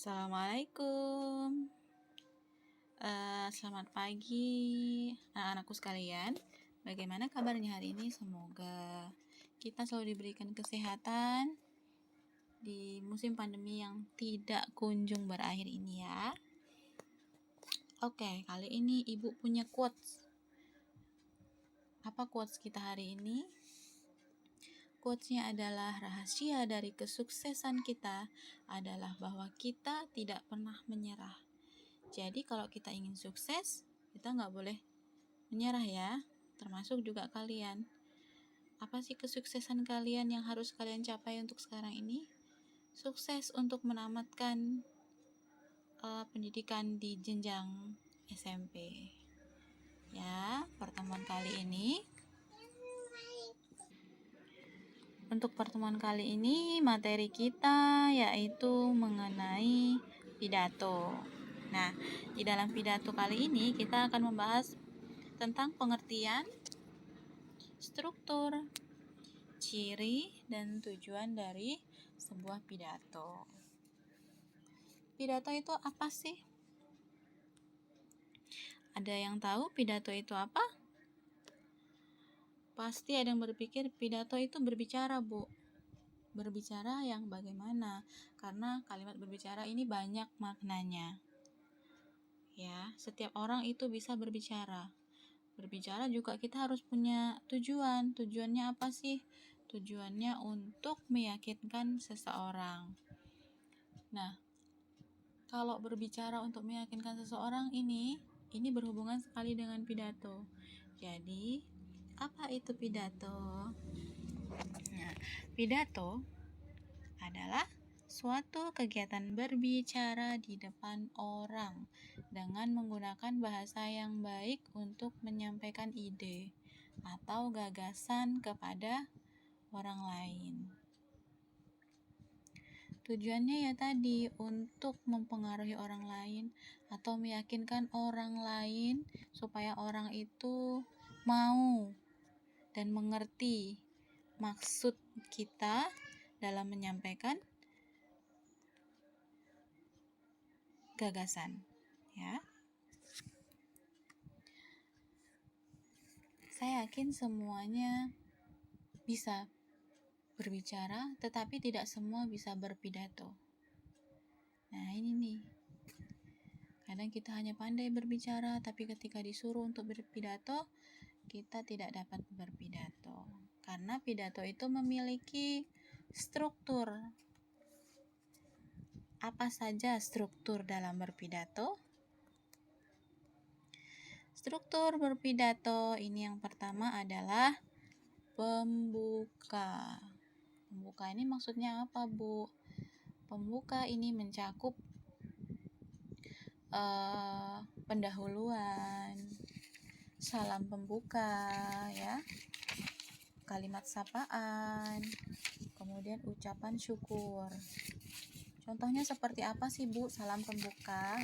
Assalamualaikum. Selamat pagi anak-anakku sekalian. Bagaimana kabarnya hari ini? Semoga kita selalu diberikan kesehatan di musim pandemi yang tidak kunjung berakhir ini ya. Oke, kali ini Ibu punya quotes. Apa quotes kita hari ini? Quotes-nya adalah rahasia dari kesuksesan kita adalah bahwa kita tidak pernah menyerah. Jadi kalau kita ingin sukses, kita nggak boleh menyerah ya, termasuk juga kalian. Apa sih kesuksesan kalian yang harus kalian capai untuk sekarang ini? Sukses untuk menamatkan pendidikan di jenjang SMP. Ya, Untuk pertemuan kali ini materi kita yaitu mengenai pidato. Nah, di dalam pidato kali ini kita akan membahas tentang pengertian, struktur, ciri, dan tujuan dari sebuah pidato. Pidato itu apa sih? Ada yang tahu pidato itu apa? Pasti ada yang berpikir pidato itu berbicara, Bu. Berbicara yang bagaimana? Karena kalimat berbicara ini banyak maknanya. Ya, setiap orang itu bisa berbicara. Berbicara juga kita harus punya tujuan. Tujuannya apa sih? Tujuannya untuk meyakinkan seseorang. Nah, kalau berbicara untuk meyakinkan seseorang ini berhubungan sekali dengan pidato. Jadi, apa itu pidato? Nah, pidato adalah suatu kegiatan berbicara di depan orang dengan menggunakan bahasa yang baik untuk menyampaikan ide atau gagasan kepada orang lain. Tujuannya ya tadi untuk mempengaruhi orang lain atau meyakinkan orang lain supaya orang itu mau dan mengerti maksud kita dalam menyampaikan gagasan, ya. Saya yakin semuanya bisa berbicara, tetapi tidak semua bisa berpidato. Nah, ini nih. Kadang kita hanya pandai berbicara, tapi ketika disuruh untuk berpidato, kita tidak dapat berpidato. Karena pidato itu memiliki struktur. Apa saja struktur dalam berpidato? Struktur berpidato ini yang pertama adalah pembuka. Pembuka ini maksudnya apa, Bu? Pembuka ini mencakup pendahuluan, salam pembuka, ya, kalimat sapaan, kemudian ucapan syukur. Contohnya seperti apa sih, Bu, salam pembuka?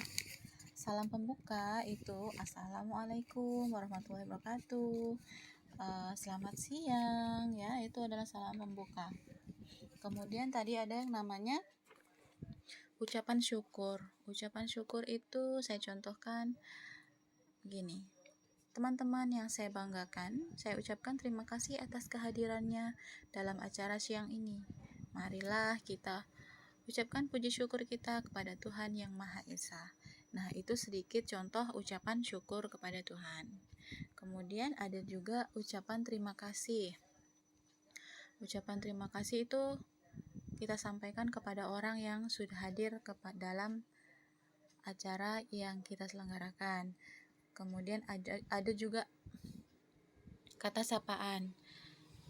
Salam pembuka itu Assalamualaikum warahmatullahi wabarakatuh. Selamat siang, ya, itu adalah salam pembuka. Kemudian tadi ada yang namanya ucapan syukur. Ucapan syukur itu saya contohkan begini. Teman-teman yang saya banggakan, saya ucapkan terima kasih atas kehadirannya dalam acara siang ini. Marilah kita ucapkan puji syukur kita kepada Tuhan Yang Maha Esa. Nah, itu sedikit contoh ucapan syukur kepada Tuhan. Kemudian ada juga ucapan terima kasih. Ucapan terima kasih itu kita sampaikan kepada orang yang sudah hadir dalam acara yang kita selenggarakan. Kemudian ada juga kata sapaan.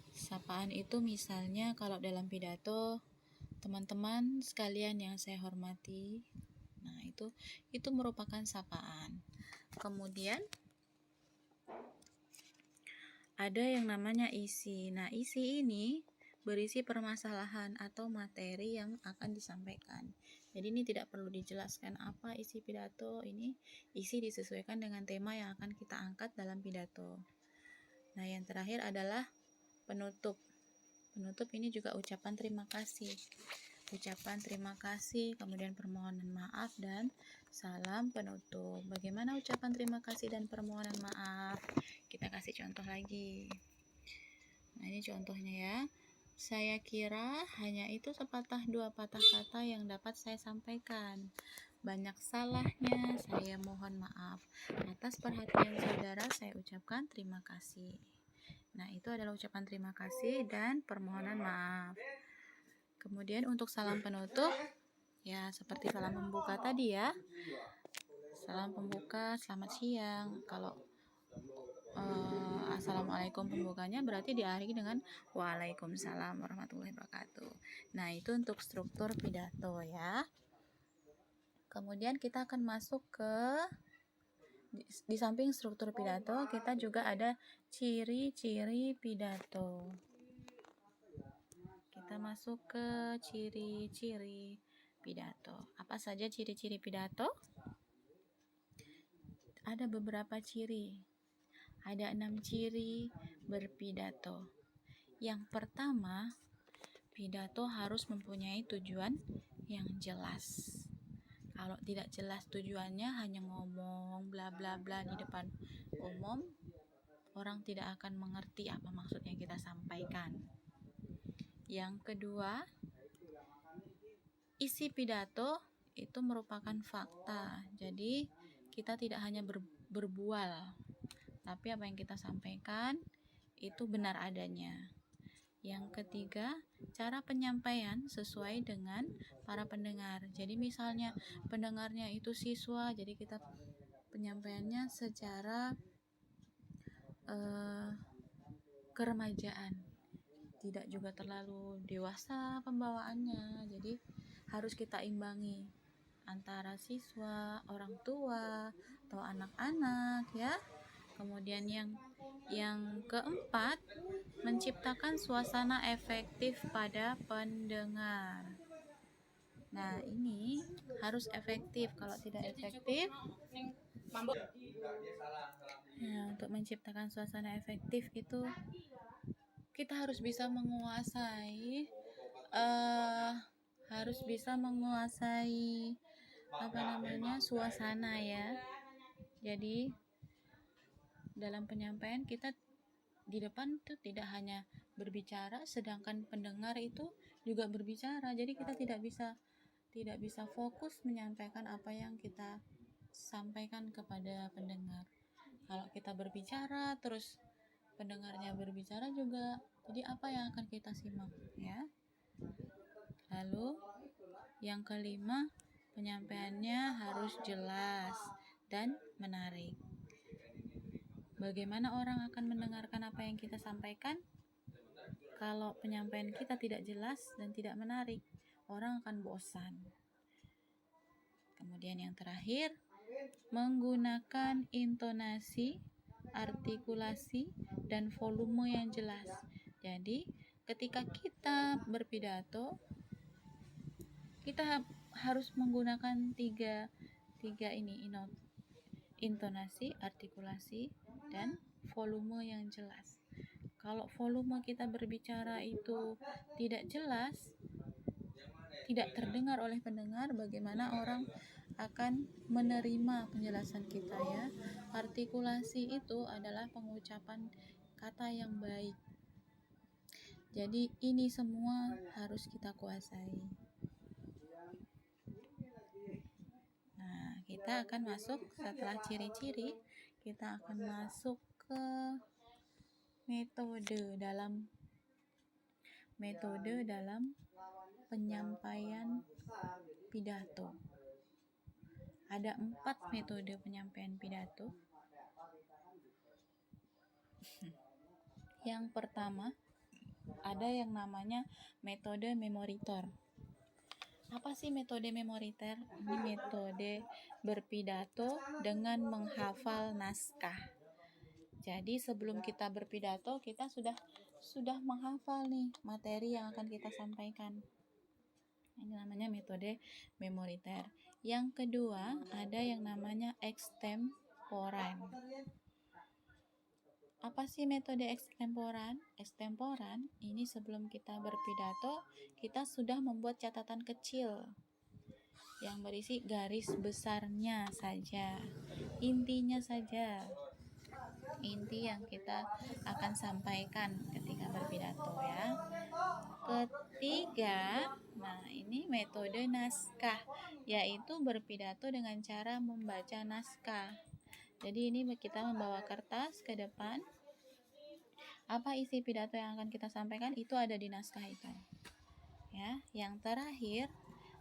Sapaan itu misalnya kalau dalam pidato, teman-teman sekalian yang saya hormati. Nah, itu merupakan sapaan. Kemudian ada yang namanya isi. Nah, isi ini berisi permasalahan atau materi yang akan disampaikan. Jadi ini tidak perlu dijelaskan apa isi pidato, ini isi disesuaikan dengan tema yang akan kita angkat dalam pidato. Nah, yang terakhir adalah penutup. Penutup ini juga ucapan terima kasih. ucapan terima kasih, kemudian permohonan maaf, dan salam penutup. Bagaimana ucapan terima kasih dan permohonan maaf? Kita kasih contoh lagi. Nah, ini contohnya ya. Saya kira hanya itu sepatah dua patah kata yang dapat saya sampaikan. Banyak salahnya, saya mohon maaf. Atas perhatian saudara, saya ucapkan terima kasih. Nah, itu adalah ucapan terima kasih dan permohonan maaf. Kemudian untuk salam penutup, ya seperti salam pembuka tadi ya. Salam pembuka, selamat siang. Kalau assalamualaikum pembukanya berarti diakhiri dengan waalaikumsalam warahmatullahi wabarakatuh. Nah, itu untuk struktur pidato ya. Kemudian kita akan masuk ke di samping struktur pidato, kita juga ada ciri-ciri pidato. Kita masuk ke ciri-ciri pidato. Apa saja ciri-ciri pidato? Ada beberapa ciri. Ada 6 ciri berpidato. Yang pertama, pidato harus mempunyai tujuan yang jelas. Kalau tidak jelas tujuannya, hanya ngomong bla bla bla di depan umum, orang tidak akan mengerti apa maksud yang kita sampaikan. Yang kedua, isi pidato itu merupakan fakta. Jadi, kita tidak hanya berbual, tapi apa yang kita sampaikan itu benar adanya. Yang ketiga, cara penyampaian sesuai dengan para pendengar. Jadi misalnya pendengarnya itu siswa, jadi kita penyampaiannya secara keremajaan. Tidak juga terlalu dewasa pembawaannya, jadi harus kita imbangi antara siswa, orang tua, atau anak-anak ya. Kemudian yang keempat, menciptakan suasana efektif pada pendengar. Nah, ini harus efektif. Kalau tidak efektif, nah, untuk menciptakan suasana efektif itu kita harus bisa menguasai suasana ya. Jadi dalam penyampaian kita di depan itu tidak hanya berbicara, sedangkan pendengar itu juga berbicara. Jadi kita tidak bisa fokus menyampaikan apa yang kita sampaikan kepada pendengar. Kalau kita berbicara terus pendengarnya berbicara juga, jadi apa yang akan kita simak ya. Lalu yang kelima, penyampaiannya harus jelas dan menarik. Bagaimana orang akan mendengarkan apa yang kita sampaikan? Kalau penyampaian kita tidak jelas dan tidak menarik, orang akan bosan. Kemudian yang terakhir, menggunakan intonasi, artikulasi, dan volume yang jelas. Jadi, ketika kita berpidato, kita harus menggunakan tiga ini, intonasi, artikulasi, dan volume yang jelas. Kalau volume kita berbicara itu tidak jelas, tidak terdengar oleh pendengar, bagaimana orang akan menerima penjelasan kita ya. Artikulasi itu adalah pengucapan kata yang baik. Jadi ini semua harus kita kuasai. Nah, kita akan masuk setelah ciri-ciri, kita akan masuk ke metode dalam penyampaian pidato. Ada 4 metode penyampaian pidato. Yang pertama, ada yang namanya metode memoriter. Apa sih metode memoriter? Ini metode berpidato dengan menghafal naskah. Jadi sebelum kita berpidato, kita sudah menghafal nih materi yang akan kita sampaikan. Ini namanya metode memoriter. Yang kedua, ada yang namanya extemporan. Apa sih metode ekstemporan? Ekstemporan ini sebelum kita berpidato, kita sudah membuat catatan kecil yang berisi garis besarnya saja, intinya saja, inti yang kita akan sampaikan ketika berpidato ya. Ketiga, nah ini metode naskah, yaitu berpidato dengan cara membaca naskah. Jadi ini kita membawa kertas ke depan. Apa isi pidato yang akan kita sampaikan itu ada di naskah itu. Ya, yang terakhir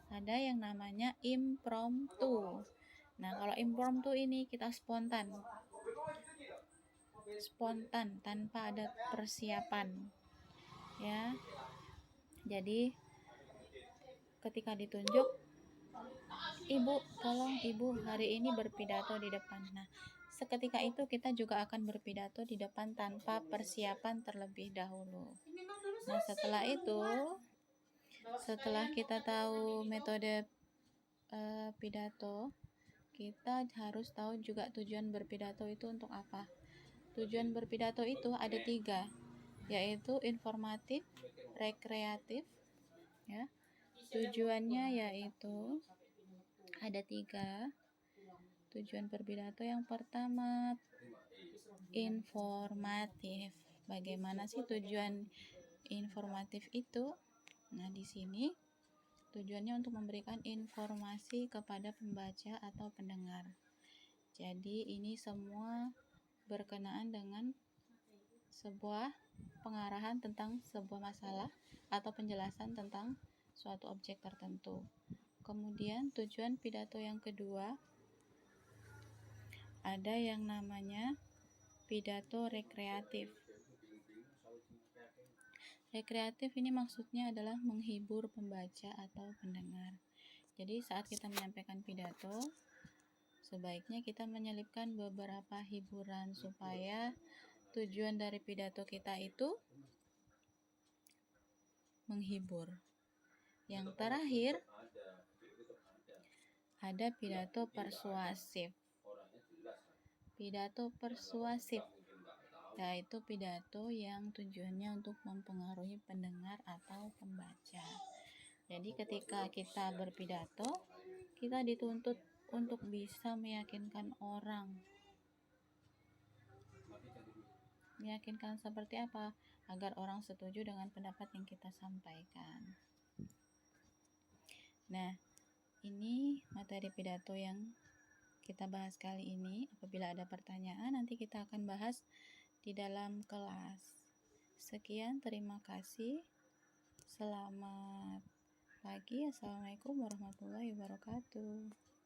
ada yang namanya impromptu. Nah, kalau impromptu ini kita spontan. Spontan tanpa ada persiapan. Ya. Jadi ketika ditunjuk, "Ibu, tolong Ibu hari ini berpidato di depan." Nah, seketika itu kita juga akan berpidato di depan tanpa persiapan terlebih dahulu. Nah, setelah itu, setelah kita tahu metode pidato, kita harus tahu juga tujuan berpidato itu untuk apa. Tujuan berpidato itu ada 3, yaitu informatif, rekreatif, ya. Tujuannya yaitu ada 3 tujuan berpidato. Yang pertama, informatif. Bagaimana sih tujuan informatif itu? Nah, di sini tujuannya untuk memberikan informasi kepada pembaca atau pendengar. Jadi ini semua berkenaan dengan sebuah pengarahan tentang sebuah masalah atau penjelasan tentang suatu objek tertentu. Kemudian tujuan pidato yang kedua ada yang namanya pidato rekreatif. Rekreatif ini maksudnya adalah menghibur pembaca atau pendengar. Jadi saat kita menyampaikan pidato, sebaiknya kita menyelipkan beberapa hiburan supaya tujuan dari pidato kita itu menghibur. Yang terakhir ada pidato persuasif. Pidato persuasif yaitu pidato yang tujuannya untuk mempengaruhi pendengar atau pembaca. Jadi ketika kita berpidato, kita dituntut untuk bisa meyakinkan orang. Meyakinkan seperti apa? Agar orang setuju dengan pendapat yang kita sampaikan. Nah, ini materi pidato yang kita bahas kali ini. Apabila ada pertanyaan, nanti kita akan bahas di dalam kelas. Sekian, terima kasih. Selamat pagi. Assalamualaikum warahmatullahi wabarakatuh.